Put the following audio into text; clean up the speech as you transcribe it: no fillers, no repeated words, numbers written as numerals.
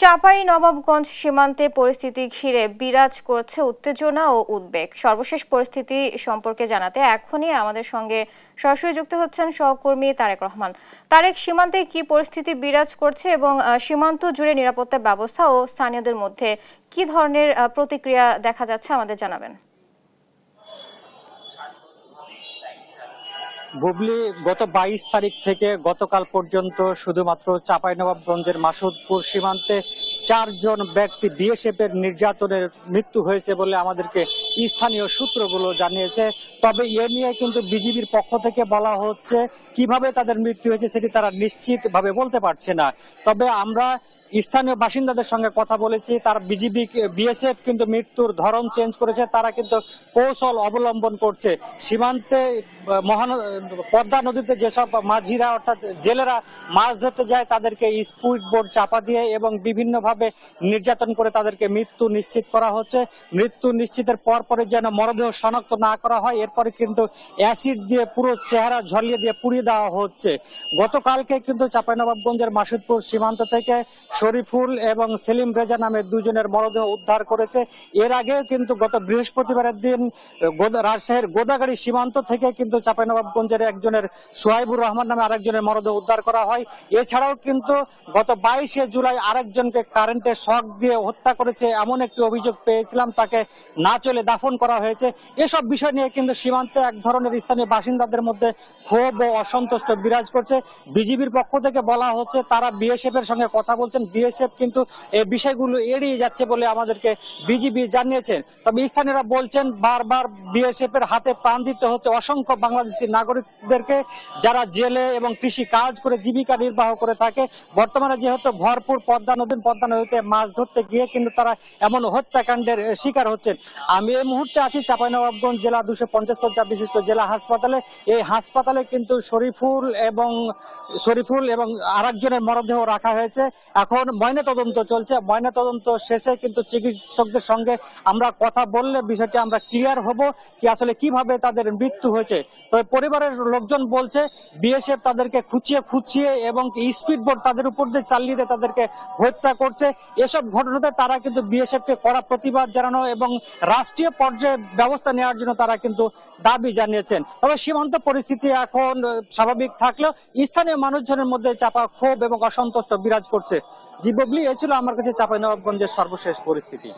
চাঁপাইনবাবগঞ্জ সীমান্তে পরিস্থিতি ঘিরে বিরাজ করছে উত্তেজনা ও উদ্বেগ। সর্বশেষ পরিস্থিতি সম্পর্কে জানাতে এখনই আমাদের সঙ্গে সরাসরি যুক্ত হচ্ছেন সহকর্মী তারেক রহমান। তারেক, সীমান্তে কি পরিস্থিতি বিরাজ করছে এবং সীমান্ত জুড়ে নিরাপত্তা ব্যবস্থা ও স্থানীয়দের মধ্যে কি ধরনের প্রতিক্রিয়া দেখা যাচ্ছে আমাদের জানাবেন। বুবলি, গত 22 তারিখ থেকে গতকাল পর্যন্ত শুধুমাত্র চাঁপাইনবাবগঞ্জের মাসুদপুর সীমান্তে 4 জন ব্যক্তি বিএসএফ এর নির্যাতনের মৃত্যু হয়েছে বলে আমাদেরকে স্থানীয় সূত্রগুলো জানিয়েছে। তবে এ নিয়ে কিন্তু বিজিবির পক্ষ থেকে বলা হচ্ছে কিভাবে তাদের মৃত্যু হয়েছে সেটি তারা নিশ্চিতভাবে বলতে পারছে না। তবে আমরা স্থানীয় বাসিন্দাদের সঙ্গে কথা বলেছি, তার বিএসএফ কিন্তু মৃত্যুর ধরন চেঞ্জ করেছে, তারা কিন্তু কৌশল অবলম্বন করছে। সীমান্তে পদ্মা নদীতে যেসব মাঝিরা অর্থাৎ জেলেরা মাছ ধরতে যায় তাদেরকে স্পিড বোট চাপা দিয়ে এবং বিভিন্নভাবে নির্যাতন করে তাদেরকে মৃত্যু নিশ্চিত করা হচ্ছে। মৃত্যু নিশ্চিতের পরে যেন মরদেহ শনাক্ত না করা হয়, এরপরে কিন্তু অ্যাসিড দিয়ে পুরো চেহারা ঝরিয়ে দিয়ে পুড়িয়ে দেওয়া হচ্ছে। গতকালকে কিন্তু চাঁপাইনবাবগঞ্জের মাসুদপুর সীমান্ত থেকে শরীফুল এবং সেলিম রেজা নামে দুজনের মরদেহ উদ্ধার করেছে। এর আগেও কিন্তু গত বৃহস্পতিবারের দিন রাজশাহীর গোদাগাড়ি সীমান্ত থেকে কিন্তু চাঁপাইনবাবগঞ্জের একজনের সোহাইবুর রহমান নামে আরেকজনের মরদেহ উদ্ধার করা হয়। এছাড়াও কিন্তু গত 22শে জুলাই আরেকজনকে কারেন্টের শক দিয়ে হত্যা করেছে এমন একটি অভিযোগ পেয়েছিলাম, তাকে না চলে দাফন করা হয়েছে। এসব বিষয় নিয়ে কিন্তু সীমান্তে এক ধরনের স্থানীয় বাসিন্দাদের মধ্যে ক্ষোভ ও অসন্তুষ্ট বিরাজ করছে। বিজিবির পক্ষ থেকে বলা হচ্ছে তারা বিএসএফ এর সঙ্গে কথা বলছেন, বিএসএফ কিন্তু এই বিষয়গুলো এড়িয়ে যাচ্ছে বলে আমাদেরকে বিজিবি জানিয়েছেন। তবে স্থানীয়রা বলছেন বারবার বিএসএফ এর হাতে প্রাণ দিতে হচ্ছে অসংখ্য বাংলাদেশি নাগরিকদেরকে, যারা জেলে এবং কৃষি কাজ করে জীবিকা নির্বাহ করে থাকে। বর্তমানে যেহেতু ভরপুর পদ্মা নদীতে মাছ ধরতে গিয়ে কিন্তু তারা এমন হত্যাকাণ্ডের শিকার হচ্ছেন। আমি এই মুহূর্তে আছি চাঁপাইনবাবগঞ্জ জেলা 250 শয্যা বিশিষ্ট জেলা হাসপাতালে। এই হাসপাতালে কিন্তু শরীফুল এবং আরেকজনের মরদেহ রাখা হয়েছে। এখন ময়নাতদন্ত চলছে, ময়নাতদন্ত শেষে কিন্তু চিকিৎসকদের সঙ্গে আমরা কথা বললে বিষয়টি আমরা ক্লিয়ার হব কি আসলে কিভাবে তাদের মৃত্যু হয়েছে। তবে পরিবারের লোকজন বলছে বিএসএফ তাদেরকে খুঁচিয়ে এবং স্পিড বোট তাদের উপর দিয়ে চালিয়ে দিয়ে তাদেরকে হত্যা করছে। এসব ঘটনাতে তারা কিন্তু বিএসএফ কে কড়া প্রতিবাদ জানানো এবং রাষ্ট্রীয় পর্যায়ে ব্যবস্থা নেওয়ার জন্য তারা কিন্তু দাবি জানিয়েছেন। তবে সীমান্ত পরিস্থিতি এখন স্বাভাবিক থাকলেও স্থানীয় মানুষজনের মধ্যে চাপা ক্ষোভ এবং অসন্তুষ্ট বিরাজ করছে। জি বুবলি, এই ছিল আমার কাছে চাঁপাইনবাবগঞ্জের সর্বশেষ পরিস্থিতি।